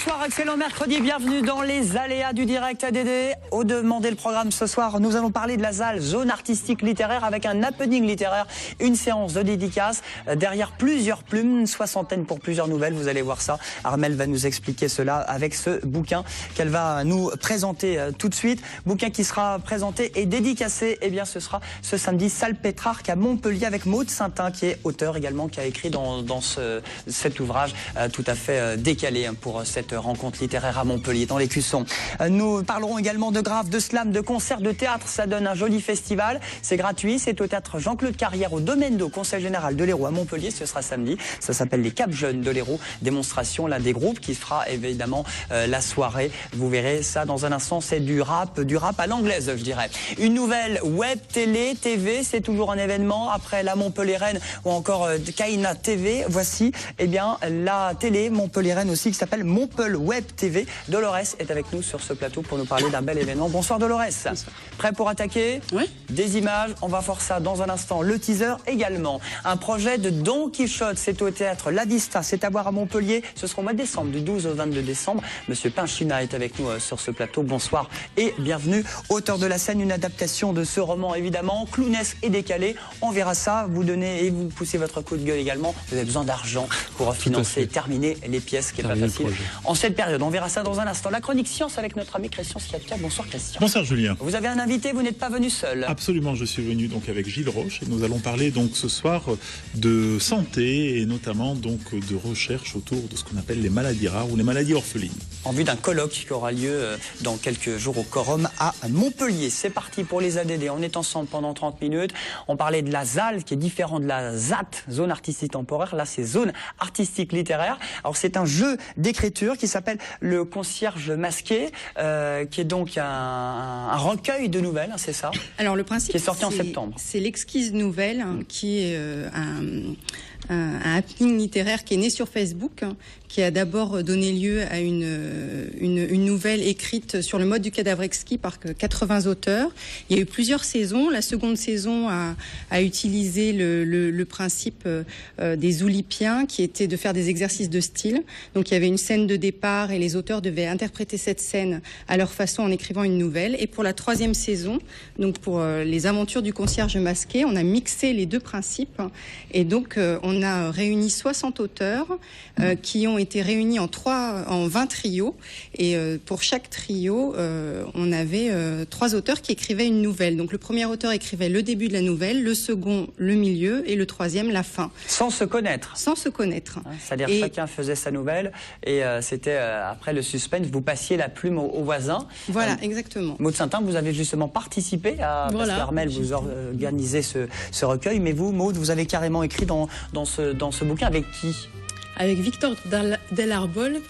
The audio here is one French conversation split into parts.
Bonsoir, excellent mercredi, bienvenue dans les aléas du direct ADD. Au demander le programme ce soir, nous allons parler de la ZAL, zone artistique littéraire, avec un happening littéraire, une séance de dédicace, derrière plusieurs plumes, une soixantaine pour plusieurs nouvelles, vous allez voir ça. Armelle va nous expliquer cela avec ce bouquin qu'elle va nous présenter tout de suite. Bouquin qui sera présenté et dédicacé, eh bien ce sera ce samedi, salle Pétrarque à Montpellier, avec Maud Saintin, qui est auteur également, qui a écrit dans cet ouvrage tout à fait décalé pour cette rencontre littéraire à Montpellier, dans l'Écusson. Nous parlerons également de graphes, de slam, de concerts, de théâtre. Ça donne un joli festival. C'est gratuit. C'est au théâtre Jean-Claude Carrière, au Domaine d'Eau, Conseil Général de l'Hérault à Montpellier. Ce sera samedi. Ça s'appelle les Cap Jeunes de l'Hérault. Démonstration, l'un des groupes qui fera évidemment la soirée. Vous verrez ça dans un instant. C'est du rap à l'anglaise, je dirais. Une nouvelle web, télé, TV. C'est toujours un événement. Après la Montpellier-Rennes ou encore Kaina TV, voici bien la télé Montpellier-Rennes aussi, qui s'appelle Montpel Web TV. Dolores est avec nous sur ce plateau pour nous parler d'un bel événement. Bonsoir Dolores. Bonsoir. Prêt pour attaquer? Oui. Des images, on va voir ça dans un instant. Le teaser également. Un projet de Don Quichotte, c'est au théâtre La Vista, c'est à voir à Montpellier. Ce sera au mois de décembre, du 12 au 22 décembre. Monsieur Pinchina est avec nous sur ce plateau. Bonsoir et bienvenue. Auteur de la scène, une adaptation de ce roman évidemment, clownesque et décalé. On verra ça, vous donnez et vous poussez votre coup de gueule également. Vous avez besoin d'argent pour financer et terminer les pièces, qui n'est pas facile en cette période. On verra ça dans un instant. La chronique science avec notre ami Christian Sciacca. Bonsoir Christian. Bonsoir Julien. Vous avez un invité, vous n'êtes pas venu seul. Absolument, je suis venu donc avec Gilles Roche et nous allons parler donc ce soir de santé et notamment donc de recherche autour de ce qu'on appelle les maladies rares ou les maladies orphelines. En vue d'un colloque qui aura lieu dans quelques jours au Corum à Montpellier. C'est parti pour les ADD. On est ensemble pendant 30 minutes. On parlait de la ZAL qui est différent de la ZAT, zone artistique temporaire. Là, c'est zone artistique littéraire. Alors c'est un jeu d'écriture qui s'appelle le concierge masqué, qui est donc un recueil de nouvelles, c'est ça? Alors le principe, qui est sorti en septembre. C'est l'exquise nouvelle, qui est un happening littéraire qui est né sur Facebook, qui a d'abord donné lieu à une nouvelle écrite sur le mode du cadavre exquis par 80 auteurs. Il y a eu plusieurs saisons. La seconde saison a utilisé le principe des oulipiens, qui était de faire des exercices de style. Donc il y avait une scène de départ et les auteurs devaient interpréter cette scène à leur façon en écrivant une nouvelle. Et pour la troisième saison, donc pour les aventures du concierge masqué, on a mixé les deux principes. Et donc on a réuni 60 auteurs qui ont été réunis en 20 trios. Et pour chaque trio, on avait 3 auteurs qui écrivaient une nouvelle. Donc le premier auteur écrivait le début de la nouvelle, le second le milieu et le troisième la fin. Sans se connaître. Sans se connaître. C'est-à-dire chacun faisait sa nouvelle et c'était après le suspense, vous passiez la plume au voisin. Voilà, exactement. Maud Saintin, vous avez justement participé à parce qu'Armelle vous organisez ce recueil, mais vous, Maud, vous avez carrément écrit dans ce bouquin avec qui? Avec Victor Delarbol,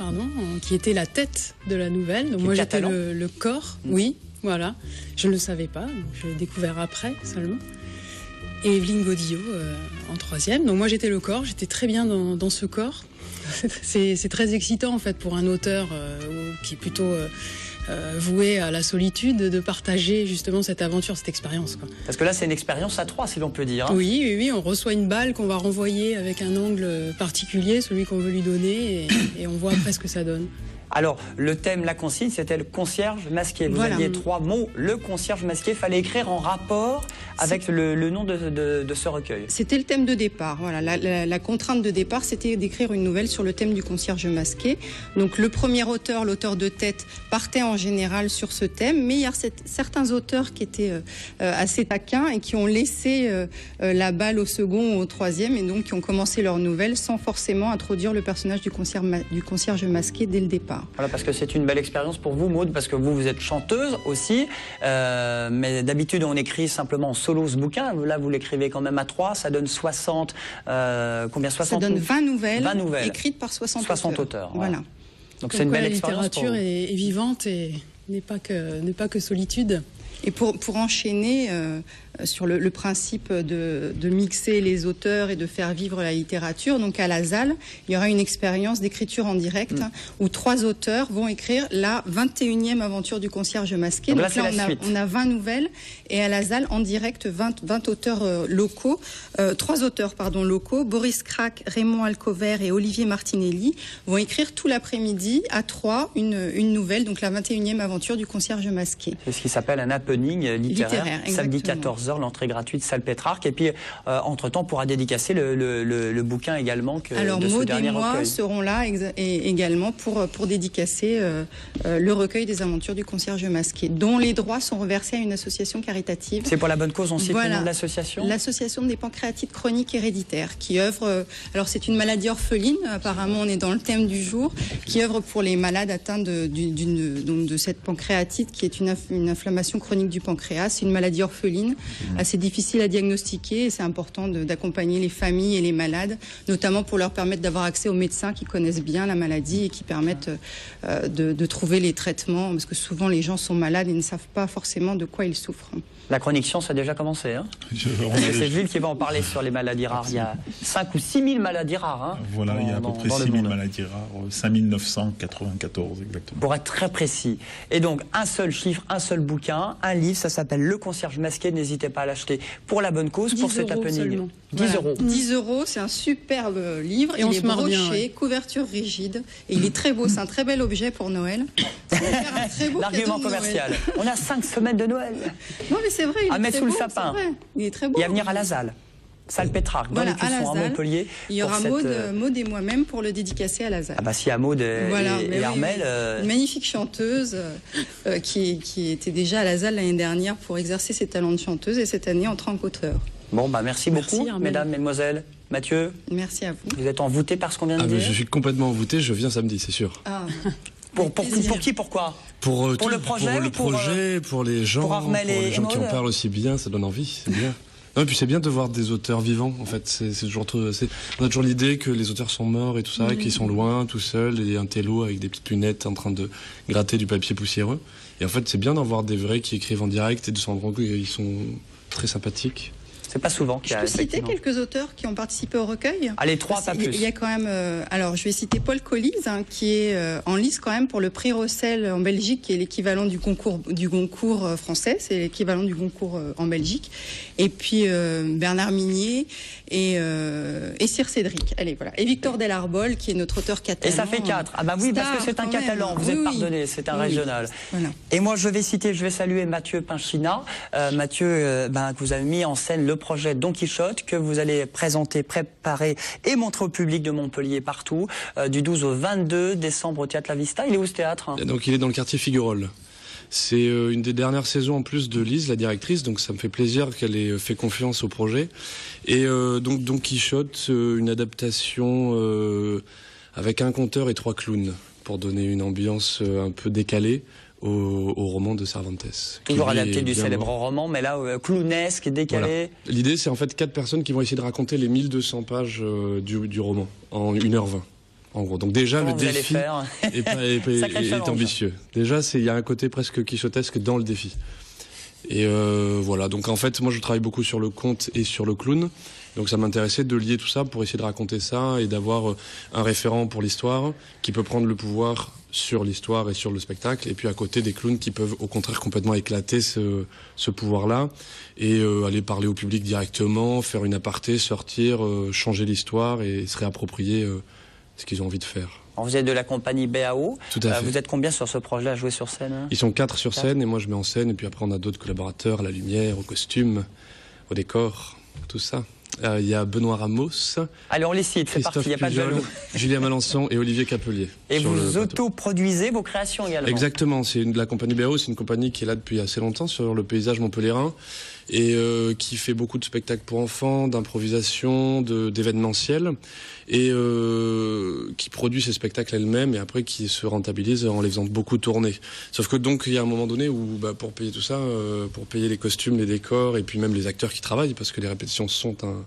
qui était la tête de la nouvelle. Donc moi j'étais le corps, oui, voilà. Je ne le savais pas, donc je l'ai découvert après seulement. Et Evelyne Godillot en troisième. Donc moi j'étais le corps, j'étais très bien dans ce corps. C'est très excitant en fait pour un auteur qui est plutôt voué à la solitude, de partager justement cette aventure, cette expérience. Parce que là, c'est une expérience à 3, si l'on peut dire. Oui, on reçoit une balle qu'on va renvoyer avec un angle particulier, celui qu'on veut lui donner, et on voit après ce que ça donne. Alors, le thème, la consigne, c'était le concierge masqué. Vous aviez 3 mots, le concierge masqué. Il fallait écrire en rapport avec le nom de ce recueil. C'était le thème de départ. Voilà, la contrainte de départ, c'était d'écrire une nouvelle sur le thème du concierge masqué. Donc, le premier auteur, l'auteur de tête, partait en général sur ce thème, mais il y a certains auteurs qui étaient assez taquins et qui ont laissé la balle au second ou au troisième, et donc qui ont commencé leur nouvelle sans forcément introduire le personnage du concierge masqué dès le départ. Voilà, parce que c'est une belle expérience pour vous, Maud, parce que vous êtes chanteuse aussi, mais d'habitude on écrit simplement en solo ce bouquin. Là, vous l'écrivez quand même à 3, ça donne 60... combien 60 Ça donne 20 nouvelles écrites par 60 auteurs. Voilà. Donc c'est une belle expérience. La littérature est vivante et n'est pas que solitude. Et pour enchaîner sur le principe de mixer les auteurs et de faire vivre la littérature, donc à la ZAL, il y aura une expérience d'écriture en direct où 3 auteurs vont écrire la 21e aventure du concierge masqué. Donc là, on a 20 nouvelles et à la ZAL en direct 20 auteurs locaux, 3 auteurs locaux, Boris Crac, Raymond Alcover et Olivier Martinelli vont écrire tout l'après-midi à 3 une nouvelle, donc la 21e aventure du concierge masqué. C'est ce qui s'appelle un happening littéraire samedi 14h, l'entrée gratuite, salle Pétrarque. Et puis, entre-temps, on pourra dédicacer le bouquin également de ce dernier recueil. Alors, Maud et moi seront là également pour dédicacer le recueil des aventures du concierge masqué, dont les droits sont reversés à une association caritative. C'est pour la bonne cause, on cite le nom de l'association ? L'association des pancréatites chroniques héréditaires, qui œuvre, alors c'est une maladie orpheline, apparemment on est dans le thème du jour, qui œuvre pour les malades atteints de cette pancréatite, qui est une inflammation chronique du pancréas. C'est une maladie orpheline, assez difficile à diagnostiquer, et c'est important d'accompagner les familles et les malades, notamment pour leur permettre d'avoir accès aux médecins qui connaissent bien la maladie et qui permettent de trouver les traitements, parce que souvent les gens sont malades et ne savent pas forcément de quoi ils souffrent. La chronique science a déjà commencé. Hein, c'est Gilles qui va en parler sur les maladies rares. Il y a 5 ou 6 000 maladies rares. Hein, voilà, il y a à peu près 6 000 maladies rares, 5 994 exactement. Pour être très précis. Et donc, un seul chiffre, un seul bouquin, un livre, ça s'appelle Le concierge masqué. N'hésitez pas à l'acheter pour la bonne cause, pour cet happening. 10 euros. 10 euros, c'est un superbe livre. Et il est broché, couverture rigide. Et il est très beau, c'est un très bel objet pour Noël. L'argument commercial. On a 5 semaines de Noël. Non, mais c'est vrai, il à est mettre très sous beau, le sapin. Il est très beau. Et à venir à la ZAL. Salle Pétrarque, dans les Cussons, à Montpellier. Il y aura Maud et moi-même pour le dédicacer à la ZAL. Ah bah si, à Maud et Armel. Une magnifique chanteuse qui était déjà à la ZAL l'année dernière pour exercer ses talents de chanteuse et cette année entre en auteur. Bon, bah merci beaucoup, mesdames, mesdemoiselles. Mathieu. Merci à vous. Vous êtes envoûté par ce qu'on vient de dire ? Je suis complètement envoûté, je viens samedi, c'est sûr. Ah. Pour qui, pourquoi ? Pour le projet, pour les gens, pour les gens qui en parlent aussi bien, ça donne envie, c'est bien. Non, et puis c'est bien de voir des auteurs vivants, en fait. On a toujours l'idée que les auteurs sont morts et tout ça, qu'ils sont loin, tout seuls, et un télo avec des petites lunettes en train de gratter du papier poussiéreux. Et en fait, c'est bien d'en voir des vrais qui écrivent en direct et de se rendre compte qu'ils sont très sympathiques. C'est pas souvent qu'il y a. Je peux citer quelques auteurs qui ont participé au recueil. Allez, 3, pas plus. Il y a quand même. Alors, je vais citer Paul Collis, qui est en lice quand même pour le prix Rossel en Belgique, qui est l'équivalent du Goncourt français. C'est l'équivalent du Goncourt en Belgique. Et puis Bernard Minier et Sir Cédric. Allez, voilà. Et Victor Delarbol, qui est notre auteur catalan. Et ça fait 4. Ah bah oui, parce que c'est un catalan. Vous êtes pardonné. C'est un régional. Voilà. Et moi, je vais saluer Mathieu Pinchina. Mathieu, que vous avez mis en scène le projet Don Quichotte que vous allez présenter, préparer et montrer au public de Montpellier partout du 12 au 22 décembre au Théâtre La Vista. Il est où ce théâtre ? Donc il est dans le quartier Figuerolles. C'est une des dernières saisons en plus de Lise, la directrice, donc ça me fait plaisir qu'elle ait fait confiance au projet. Et donc Don Quichotte, une adaptation avec un conteur et 3 clowns pour donner une ambiance un peu décalée au roman de Cervantes. Toujours adapté du célèbre roman, mais là, clownesque, décalé. Voilà. L'idée, c'est en fait 4 personnes qui vont essayer de raconter les 1200 pages du roman en 1h20. En gros. Donc déjà, le défi est ambitieux. Déjà, il y a un côté presque quichotesque dans le défi. Et voilà, donc en fait, moi je travaille beaucoup sur le conte et sur le clown. Donc ça m'intéressait de lier tout ça pour essayer de raconter ça et d'avoir un référent pour l'histoire qui peut prendre le pouvoir sur l'histoire et sur le spectacle, et puis à côté des clowns qui peuvent au contraire complètement éclater ce pouvoir-là et aller parler au public directement, faire une aparté, sortir, changer l'histoire et se réapproprier ce qu'ils ont envie de faire. Alors vous êtes de la compagnie BAO. Tout à fait. Vous êtes combien sur ce projet à jouer sur scène, hein ? Ils sont 4 sur scène et moi je mets en scène, et puis après on a d'autres collaborateurs à la lumière, au costume, au décor, tout ça. Il y a Benoît Ramos. Allez, on les cite, c'est parti, il n'y a pas de jaloux. Julien Malençon et Olivier Capelier. Et vous autoproduisez vos créations également. Exactement, la compagnie BAO, c'est une compagnie qui est là depuis assez longtemps sur le paysage montpelliérain et qui fait beaucoup de spectacles pour enfants, d'improvisation, d'événementiel, et qui produit ces spectacles elle-même et après qui se rentabilise en les faisant beaucoup tourner. Sauf que donc il y a un moment donné où pour payer tout ça, pour payer les costumes, les décors et puis même les acteurs qui travaillent, parce que les répétitions sont un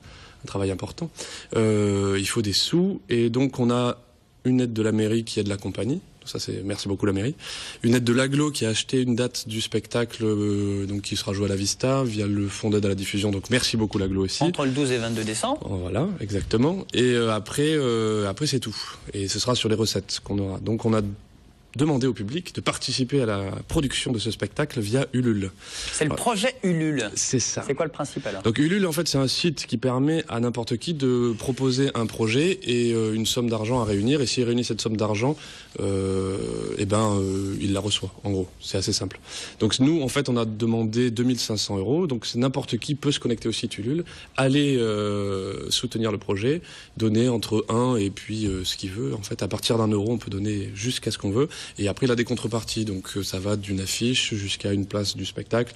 travail important, il faut des sous, et donc on a une aide de la mairie qui aide la compagnie, Ça, c'est merci beaucoup la mairie. Une aide de l'Aglo qui a acheté une date du spectacle donc qui sera joué à la Vista via le fonds d'aide à la diffusion. Donc merci beaucoup l'Aglo aussi. Entre le 12 et 22 décembre. Voilà, exactement. Et après c'est tout. Et ce sera sur les recettes qu'on aura. Donc on a demandé au public de participer à la production de ce spectacle via Ulule. C'est le projet Ulule. C'est ça. C'est quoi le principe alors? Donc Ulule, en fait, c'est un site qui permet à n'importe qui de proposer un projet et une somme d'argent à réunir. Et s'il réunit cette somme d'argent, il la reçoit, en gros. C'est assez simple. Donc nous, en fait, on a demandé 2500 €. Donc n'importe qui peut se connecter au site Ulule, aller soutenir le projet, donner entre 1 et puis ce qu'il veut. En fait, à partir d'1 €, on peut donner jusqu'à ce qu'on veut. Et après, il a des contreparties. Donc, ça va d'une affiche jusqu'à une place du spectacle.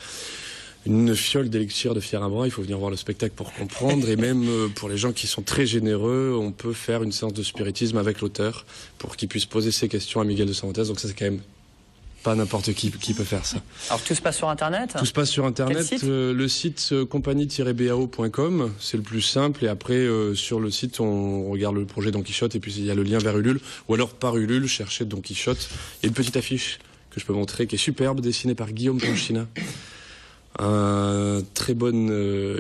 Une fiole d'élixir de fier à bras. Il faut venir voir le spectacle pour comprendre. Et même pour les gens qui sont très généreux, on peut faire une séance de spiritisme avec l'auteur pour qu'il puisse poser ses questions à Miguel de Cervantes. Donc, ça, c'est quand même pas n'importe qui peut faire ça. Alors tout se passe sur Internet? Tout se passe sur Internet. Le site compagnie-bao.com, c'est le plus simple. Et après, sur le site, on regarde le projet Don Quichotte et puis il y a le lien vers Ulule. Ou alors par Ulule, chercher Don Quichotte. Il y a une petite affiche que je peux montrer qui est superbe, dessinée par Guillaume Panchina. Un très bon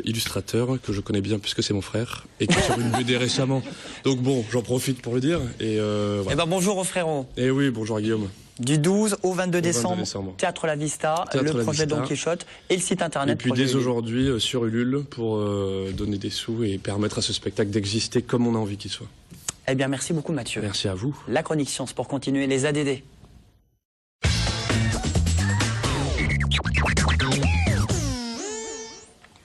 illustrateur que je connais bien puisque c'est mon frère et qui est sur une BD récemment. Donc bon, j'en profite pour le dire. Et voilà. Eh ben bonjour au frérot. Et oui, bonjour Guillaume. Du 12 au 22 décembre, Théâtre La Vista, le projet Don Quichotte et le site internet. Et puis dès aujourd'hui sur Ulule pour donner des sous et permettre à ce spectacle d'exister comme on a envie qu'il soit. Eh bien merci beaucoup Mathieu. Merci à vous. La chronique science pour continuer les ADD.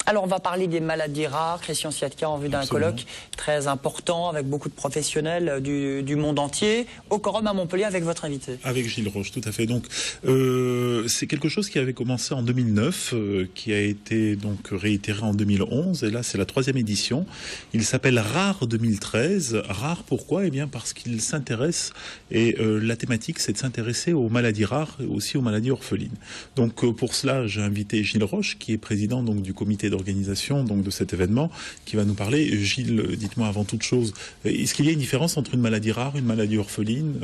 Alors on va parler des maladies rares, Christian Siatka, en vue d'un colloque très important avec beaucoup de professionnels du monde entier, au Quorum à Montpellier avec votre invité. Avec Gilles Roche, tout à fait. Donc c'est quelque chose qui avait commencé en 2009, qui a été donc réitéré en 2011, et là c'est la 3e édition. Il s'appelle Rare 2013. Rare pourquoi? Eh bien parce qu'il s'intéresse, et la thématique c'est de s'intéresser aux maladies rares et aussi aux maladies orphelines. Donc pour cela j'ai invité Gilles Roche, qui est président donc du comité d'organisation donc de cet événement, qui va nous parler. Gilles, dites-moi avant toute chose, est-ce qu'il y a une différence entre une maladie rare et une maladie orpheline?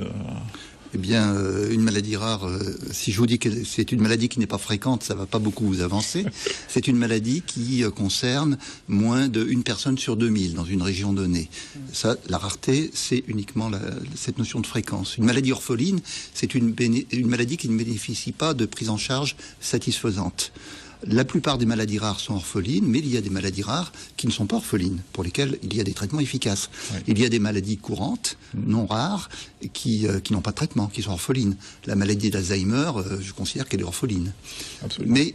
Eh bien, une maladie rare, si je vous dis que c'est une maladie qui n'est pas fréquente, ça va pas beaucoup vous avancer. C'est une maladie qui concerne moins d'une personne sur 2000 dans une région donnée. Ça, la rareté, c'est uniquement cette notion de fréquence. Une maladie orpheline, c'est une maladie qui ne bénéficie pas de prise en charge satisfaisante. La plupart des maladies rares sont orphelines, mais il y a des maladies rares qui ne sont pas orphelines, pour lesquelles il y a des traitements efficaces. Oui. Il y a des maladies courantes, non rares, qui n'ont pas de traitement, qui sont orphelines. La maladie d'Alzheimer, je considère qu'elle est orpheline. Absolument. Mais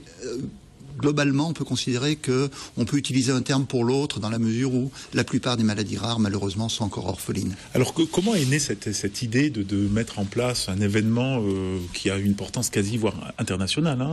globalement, on peut considérer qu'on peut utiliser un terme pour l'autre dans la mesure où la plupart des maladies rares, malheureusement, sont encore orphelines. Alors, comment est née cette idée de mettre en place un événement qui a une importance quasi, voire internationale,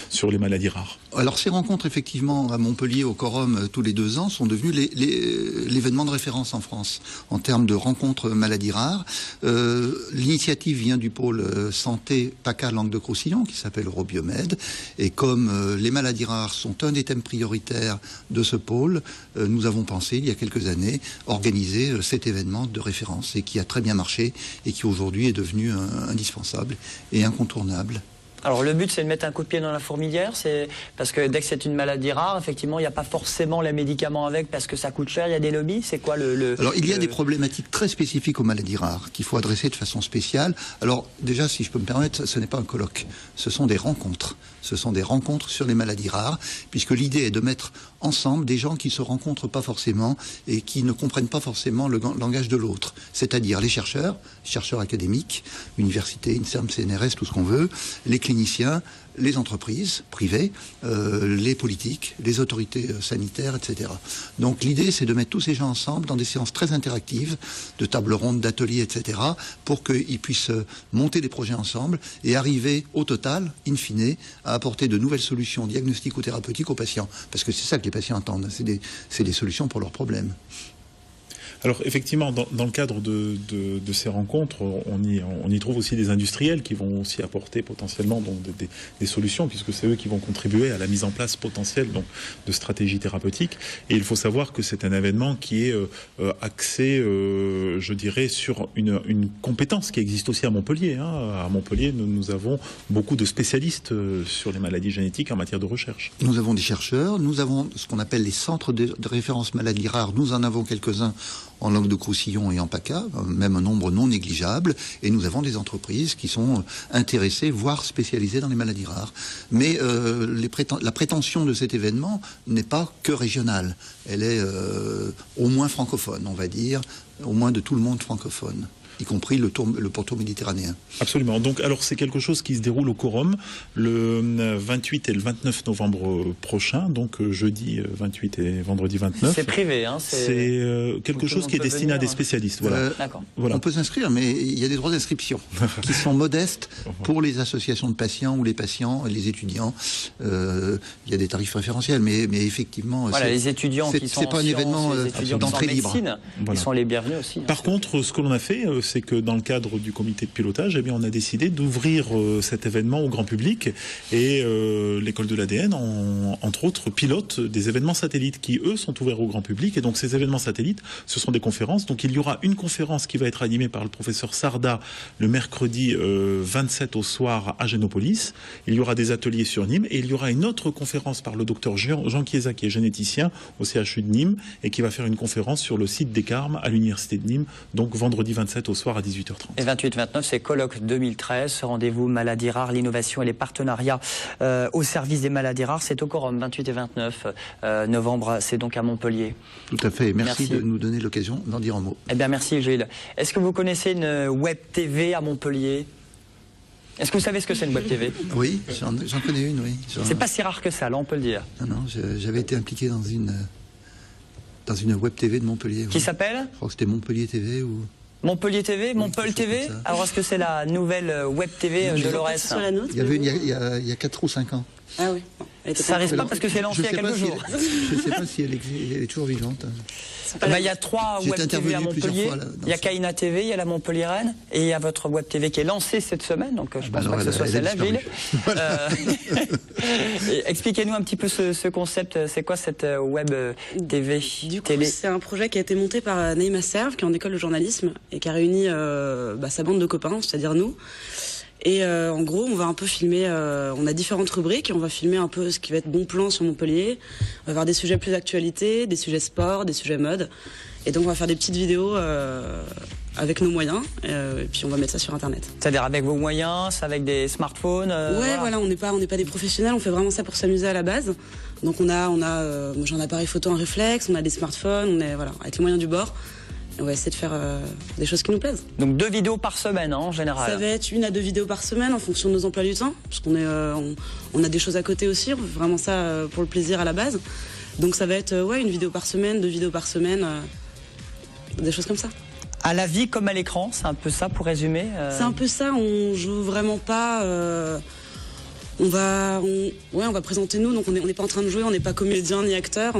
sur les maladies rares? Alors, ces rencontres, effectivement, à Montpellier, au Quorum, tous les 2 ans, sont devenues l'événement de référence en France, en termes de rencontres maladies rares. L'initiative vient du pôle santé PACA Languedoc-Roussillon, qui s'appelle Eurobiomed, et comme les maladies rares sont un des thèmes prioritaires de ce pôle, nous avons pensé, il y a quelques années, organiser cet événement de référence et qui a très bien marché et qui aujourd'hui est devenu indispensable et incontournable. Alors le but c'est de mettre un coup de pied dans la fourmilière, c'est parce que dès que c'est une maladie rare, effectivement il n'y a pas forcément les médicaments avec parce que ça coûte cher, il y a des lobbies, c'est quoi Alors il y a des problématiques très spécifiques aux maladies rares qu'il faut adresser de façon spéciale. Alors déjà, si je peux me permettre, ce n'est pas un colloque, ce sont des rencontres. Ce sont des rencontres sur les maladies rares, puisque l'idée est de mettre ensemble des gens qui ne se rencontrent pas forcément et qui ne comprennent pas forcément le langage de l'autre. C'est-à-dire les chercheurs académiques, universités, INSERM, CNRS, tout ce qu'on veut, les cliniciens, les entreprises privées, les politiques, les autorités sanitaires, etc. Donc l'idée, c'est de mettre tous ces gens ensemble dans des séances très interactives, de tables rondes, d'ateliers, etc., pour qu'ils puissent monter des projets ensemble et arriver au total, in fine, à apporter de nouvelles solutions diagnostiques ou thérapeutiques aux patients. Parce que c'est ça que les patients attendent, c'est des solutions pour leurs problèmes. Alors effectivement, dans le cadre de ces rencontres, on y trouve aussi des industriels qui vont aussi apporter potentiellement donc, des solutions, puisque c'est eux qui vont contribuer à la mise en place potentielle donc, de stratégies thérapeutiques. Et il faut savoir que c'est un événement qui est axé, je dirais, sur une compétence qui existe aussi à Montpellier. À Montpellier, nous avons beaucoup de spécialistes sur les maladies génétiques en matière de recherche. Nous avons des chercheurs, nous avons ce qu'on appelle les centres de référence maladies rares. Nous en avons quelques-uns en Languedoc-Roussillon et en PACA, même un nombre non négligeable, et nous avons des entreprises qui sont intéressées, voire spécialisées dans les maladies rares. Mais la prétention de cet événement n'est pas que régionale, elle est au moins francophone, on va dire, au moins de tout le monde francophone, y compris le pourtour méditerranéen. Absolument. Donc, alors, c'est quelque chose qui se déroule au Quorum le 28 et le 29 novembre prochain, donc jeudi 28 et vendredi 29. C'est privé, hein. C'est quelque chose qui est destiné à des spécialistes. Voilà. On peut s'inscrire, mais il y a des droits d'inscription qui sont modestes pour les associations de patients ou les patients, les étudiants. Il y a des tarifs préférentiels, mais effectivement, voilà, les étudiants qui sont c'est pas un événement d'entrée libre. Ils sont les bienvenus aussi. Par contre, ce que l'on a fait, c'est que dans le cadre du comité de pilotage, eh bien, on a décidé d'ouvrir cet événement au grand public et l'école de l'ADN, entre autres, pilote des événements satellites qui, eux, sont ouverts au grand public. Et donc, ces événements satellites, ce sont des conférences. Donc, il y aura une conférence qui va être animée par le professeur Sarda le mercredi 27 au soir à Génopolis. Il y aura des ateliers sur Nîmes et il y aura une autre conférence par le docteur Jean Chiesa, qui est généticien au CHU de Nîmes et qui va faire une conférence sur le site des Carmes à l'université de Nîmes, donc vendredi 27 au soir à 18h30. Et 28-29, c'est Colloque 2013, ce rendez-vous maladies rares, l'innovation et les partenariats au service des maladies rares. C'est au Quorum, 28 et 29 novembre, c'est donc à Montpellier. Tout à fait, merci de nous donner l'occasion d'en dire un mot. Eh bien, merci Gilles. Est-ce que vous connaissez une web TV à Montpellier ? Est-ce que vous savez ce que c'est une web TV ? Oui, j'en connais une, oui. C'est pas si rare que ça, là, on peut le dire. Non, j'avais été impliqué dans une web TV de Montpellier. Qui s'appelle ? Je crois que c'était Montpellier TV ou... Montpellier TV, Montpellier TV. Alors est-ce que c'est la nouvelle web TV de Lorès ? Il y avait une il y a 4 ou 5 ans. Ah oui. Ça risque pas parce que c'est lancé il y a quelques jours. Je ne sais pas si elle est toujours vivante. Il y a 3 web TV à Montpellier. Il y a Kaina TV, il y a la Montpellier-Rennes et il y a votre web TV qui est lancée cette semaine. Donc je pense pas que ce soit celle-là, Gilles. Expliquez-nous un petit peu ce concept. C'est quoi cette web TV télé ? C'est un projet qui a été monté par Naïma Serve, qui est en école de journalisme et qui a réuni sa bande de copains, c'est-à-dire nous. Et en gros, on va un peu filmer, on a différentes rubriques et on va filmer un peu ce qui va être bon plan sur Montpellier. On va avoir des sujets plus d'actualité, des sujets sport, des sujets mode. Et donc on va faire des petites vidéos avec nos moyens et puis on va mettre ça sur Internet. C'est-à-dire avec vos moyens, c'est avec des smartphones voilà, on n'est pas des professionnels, on fait vraiment ça pour s'amuser à la base. Donc on a moi j'ai un appareil photo en réflexe, on a des smartphones, avec les moyens du bord. On va essayer de faire des choses qui nous plaisent. Donc 2 vidéos par semaine, en général. Ça va être 1 à 2 vidéos par semaine en fonction de nos emplois du temps, parce qu'on on a des choses à côté aussi. On fait vraiment ça pour le plaisir à la base. Donc ça va être 1 vidéo par semaine, 2 vidéos par semaine, des choses comme ça. À la vie comme à l'écran, c'est un peu ça pour résumer. C'est un peu ça. On joue vraiment pas. On va présenter nous, donc on n'est pas en train de jouer, on n'est pas comédien ni acteur,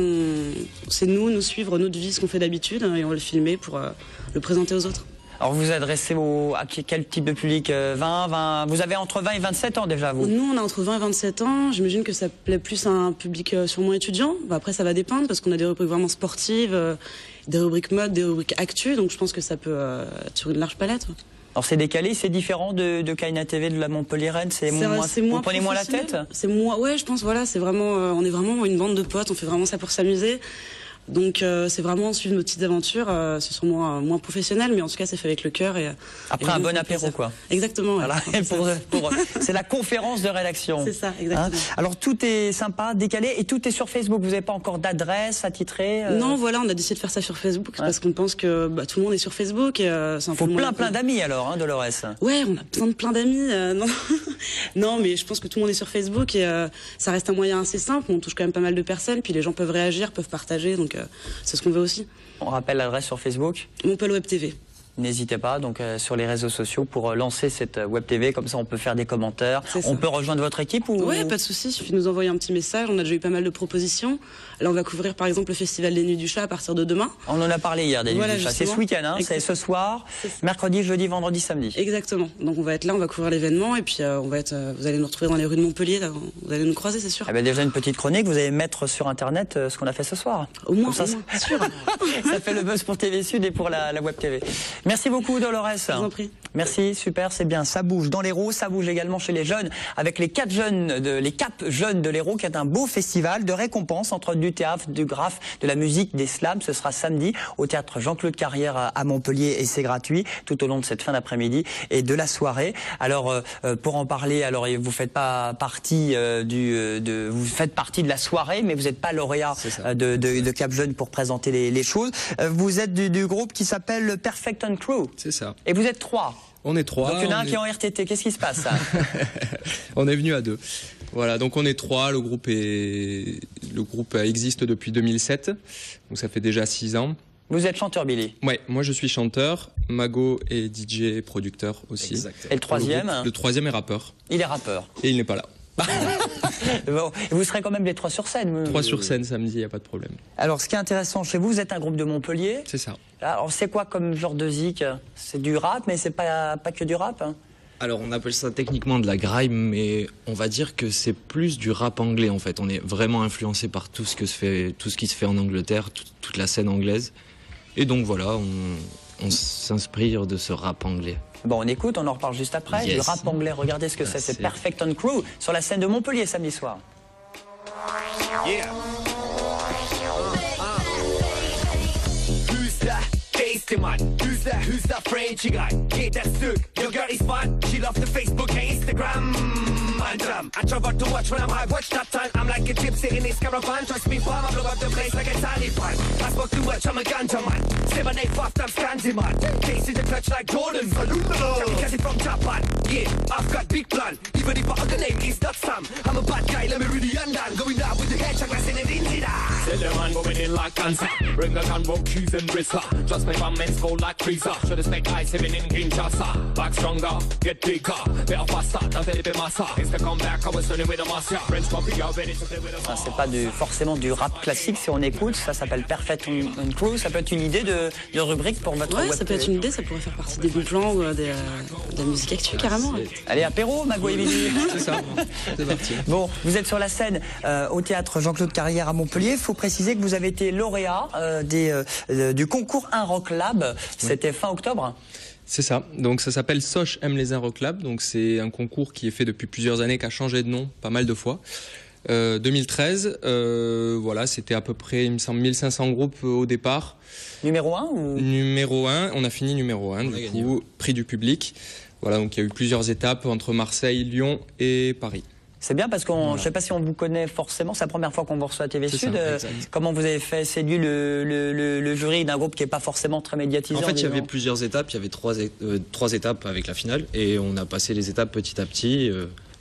c'est nous suivre notre vie, ce qu'on fait d'habitude, et on va le filmer pour le présenter aux autres. Alors vous vous adressez à quel type de public ? 20, vous avez entre 20 et 27 ans déjà, vous ? Nous, on a entre 20 et 27 ans, j'imagine que ça plaît plus à un public sûrement étudiant. Après, ça va dépendre, parce qu'on a des rubriques vraiment sportives, des rubriques mode, des rubriques actu, donc je pense que ça peut être sur une large palette. Alors c'est décalé, c'est différent de Kaina TV, de la Montpellier-Rennes, vous prenez moins la tête ? C'est moins, ouais, je pense, voilà, c'est vraiment, on est vraiment une bande de potes, on fait vraiment ça pour s'amuser. Donc c'est vraiment suivre nos petites aventures, c'est sûrement moins professionnel, mais en tout cas c'est fait avec le cœur. Après un bon apéro, quoi. Exactement. Ouais. Voilà, c'est la conférence de rédaction. C'est ça, exactement. Alors tout est sympa, décalé, et tout est sur Facebook. Vous n'avez pas encore d'adresse attitrée Non, voilà, on a décidé de faire ça sur Facebook parce qu'on pense que tout le monde est sur Facebook. Et, c'est un faut plein d'amis alors, Dolores. Ouais, on a plein d'amis. Non. Non, mais je pense que tout le monde est sur Facebook et ça reste un moyen assez simple. On touche quand même pas mal de personnes, puis les gens peuvent réagir, peuvent partager, donc c'est ce qu'on veut aussi. On rappelle l'adresse sur Facebook ? Montpellier Web TV. N'hésitez pas donc sur les réseaux sociaux pour lancer cette web TV, comme ça on peut faire des commentaires. On peut rejoindre votre équipe ou... Ouais, pas de souci, il suffit de nous envoyer un petit message, on a déjà eu pas mal de propositions. Là on va couvrir par exemple le festival des Nuits du Chat à partir de demain. On en a parlé hier des Nuits du Chat, c'est ce week-end, hein, c'est ce soir, mercredi, jeudi, vendredi, samedi. Exactement, donc on va être là, on va couvrir l'événement et puis vous allez nous retrouver dans les rues de Montpellier, là, vous allez nous croiser c'est sûr. Eh ben déjà une petite chronique, vous allez mettre sur internet ce qu'on a fait ce soir. Au moins, ça, sûr. Ça fait le buzz pour TV Sud et pour la web TV. Merci beaucoup Dolores. Je vous en prie. Merci, super, c'est bien. Ça bouge dans l'Hérault, ça bouge également chez les jeunes, avec les Cap Jeunes de l'Hérault, qui est un beau festival de récompenses entre du théâtre, du graphe, de la musique, des slams. Ce sera samedi au théâtre Jean-Claude Carrière à Montpellier et c'est gratuit tout au long de cette fin d'après-midi et de la soirée. Alors pour en parler, alors vous faites pas partie vous faites partie de la soirée, mais vous n'êtes pas lauréat de Cap Jeunes pour présenter les choses. Vous êtes du groupe qui s'appelle Perfect and Crew. C'est ça. Et vous êtes 3. On est 3. Donc il y en a un qui est en RTT. Qu'est-ce qui se passe ça? On est venu à 2. Voilà, donc on est 3. Le groupe existe depuis 2007. Donc ça fait déjà 6 ans. Vous êtes chanteur, Billy? Ouais, moi je suis chanteur. Mago est DJ et producteur aussi. Exactement. Et le troisième? Le troisième est rappeur. Il est rappeur. Et il n'est pas là. Bon, vous serez quand même les 3 sur scène. 3 sur scène samedi, il n'y a pas de problème. Alors, ce qui est intéressant chez vous, vous êtes un groupe de Montpellier. C'est ça. Alors, c'est quoi comme genre de zik? C'est du rap, mais c'est pas que du rap, hein. Alors, on appelle ça techniquement de la grime, mais on va dire que c'est plus du rap anglais, en fait. On est vraiment influencé par tout ce qui se fait en Angleterre, toute la scène anglaise. Et donc, voilà, on s'inspire de ce rap anglais. Bon, on écoute, on en reparle juste après. Yes. Le rap anglais, regardez ce que c'est Perfect and Crew sur la scène de Montpellier samedi soir. Yeah. Who's that tasty man? Who's that Frenchy guy? Yeah, that's Duke. Your girl is fun. She loves the Facebook and Instagram. I travel to watch when I'm high. Watch that time. I'm like a gypsy in this caravan. Trust me, fam. I blow up the place like a Taliban. I smoke too much. I'm a ganja man. 7, 8, 5, I'm Scandi man. Case in the clutch like Jordan. Kamikaze from Japan. Yeah, I've got big plan. Even if my other name is not Sam. I'm a bad guy. Let me really undone. Going down with the head check. Glass in it in the Tell the man going in like cancer. Bring the gun, rope, keys and wristler. Just my bum men's go like freezer. Should have spent guys living in Kinshasa. Back stronger, get bigger. Better faster, not a little massa. It's the comeback, I was running with a mafia. French coffee, I'm ready to play with a mafia. C'est pas forcément du rap classique si on écoute. Ça s'appelle Perfect and Crew. Ça peut être une idée de rubrique pour votre web. Ça peut être une idée, ça pourrait faire partie des bons plans ou de la musique actuelle carrément. Allez, apéro, Mago et Billy. C'est ça, c'est parti. Bon, vous êtes sur la scène au théâtre Jean-Claude Carrière à Montpellier. Il faut préciser que vous avez été lauréat du concours Un Rock Lab. C'était fin octobre. C'est ça. Donc ça s'appelle Soch aime les Un Rock Lab. Donc c'est un concours qui est fait depuis plusieurs années, qui a changé de nom pas mal de fois. 2013, voilà, c'était à peu près, il me semble, 1500 groupes au départ. Numéro 1 ou... Numéro 1, on a fini numéro 1, du coup, prix du public. Voilà, donc il y a eu plusieurs étapes entre Marseille, Lyon et Paris. C'est bien parce qu'on, je sais pas si on vous connaît forcément, c'est la première fois qu'on vous reçoit à TV Sud. Comment vous avez fait séduire le jury d'un groupe qui est pas forcément très médiatisé? En fait, il y avait plusieurs étapes, il y avait trois étapes avec la finale et on a passé les étapes petit à petit.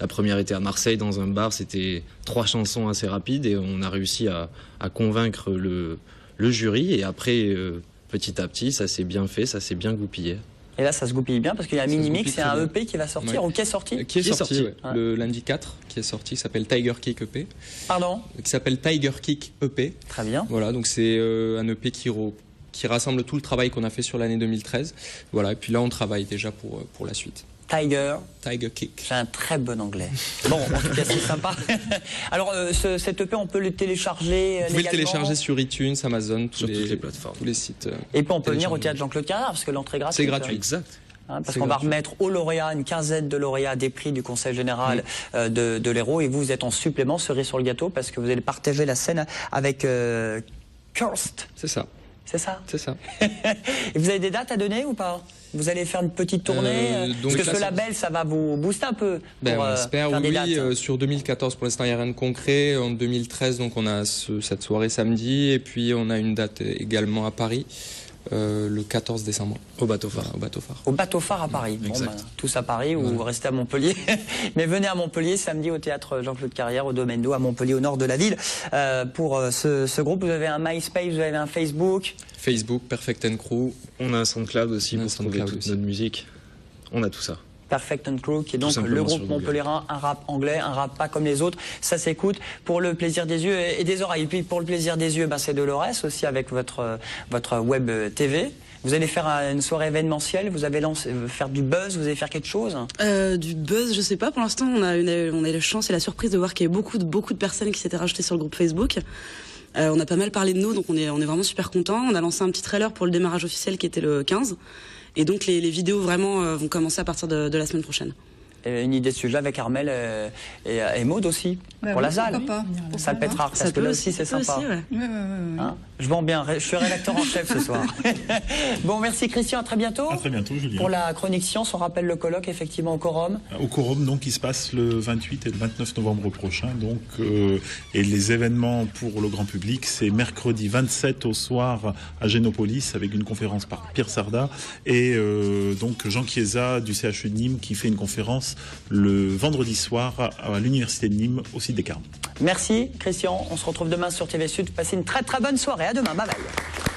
La première était à Marseille dans un bar, c'était 3 chansons assez rapides et on a réussi à convaincre le jury et après, petit à petit, ça s'est bien fait, ça s'est bien goupillé. Et là, ça se goupille bien parce qu'il y a un mini-mix, c'est un EP qui va sortir, ou qui est sorti? Qui est sorti, ouais. Le lundi 4, qui est sorti, qui s'appelle Tiger Kick EP. Pardon? Qui s'appelle Tiger Kick EP. Très bien. Voilà, donc c'est un EP qui rassemble tout le travail qu'on a fait sur l'année 2013. Voilà, et puis là, on travaille déjà pour la suite. Tiger Kick. J'ai un très bon anglais. Bon, en tout cas, c'est sympa. Alors, cet EP, on peut le télécharger Vous pouvez le télécharger sur iTunes, Amazon, sur toutes les plateformes. Tous les sites. Et puis, on peut venir au théâtre Jean-Claude Carrière, parce que l'entrée est gratuite. C'est gratuit. Exact. Parce qu'on va remettre aux lauréats, une quinzaine de lauréats des prix du Conseil général de l'Hérault. Et vous êtes en supplément, cerise sur le gâteau, parce que vous allez partager la scène avec Kirst. C'est ça. C'est ça? C'est ça. Et vous avez des dates à donner ou pas? Vous allez faire une petite tournée parce que ce label, ça va vous booster un peu pour on espère, faire des dates. Sur 2014, pour l'instant, il n'y a rien de concret. En 2013, donc, on a cette soirée samedi. Et puis, on a une date également à Paris. le 14 décembre. Au Bateau Phare. Au Bateau Phare à Paris. Bon, tous à Paris ou vous restez à Montpellier. Mais venez à Montpellier samedi au théâtre Jean-Claude Carrière, au Domaine d'Eau à Montpellier, au nord de la ville. Pour ce groupe, vous avez un MySpace, vous avez un Facebook. Facebook, Perfect & Crew. On a un SoundCloud aussi pour trouver toute notre musique. On a tout ça. Perfect & Crew, qui est donc le groupe montpelliérain, un rap anglais, un rap pas comme les autres, ça s'écoute pour le plaisir des yeux et des oreilles. Et puis pour le plaisir des yeux, c'est Dolores aussi avec votre web TV. Vous allez faire une soirée événementielle, vous avez faire du buzz, vous allez faire quelque chose? Du buzz, je sais pas. Pour l'instant, on a eu la chance et la surprise de voir qu'il y avait beaucoup de personnes qui s'étaient rajoutées sur le groupe Facebook. On a pas mal parlé de nous, donc on est vraiment super contents. On a lancé un petit trailer pour le démarrage officiel qui était le 15. Et donc les vidéos vraiment vont commencer à partir de la semaine prochaine. Et une idée de sujet avec Armel et Maud aussi, pour la salle. Ça pètera, parce que là aussi c'est sympa. Aussi, ouais. Hein, je vends bien, je suis rédacteur en chef ce soir. Bon, merci Christian, à très bientôt. À très bientôt, Julien. Pour la chronique science, on rappelle le colloque effectivement au Quorum. Au Quorum, donc, qui se passe le 28 et le 29 novembre prochain. Donc, et les événements pour le grand public, c'est mercredi 27 au soir à Génopolis avec une conférence par Pierre Sarda et donc Jean Chiesa du CHU de Nîmes qui fait une conférence le vendredi soir à l'Université de Nîmes au site des Carmes. Merci Christian, on se retrouve demain sur TV Sud. Passez une très très bonne soirée, à demain, bye bye.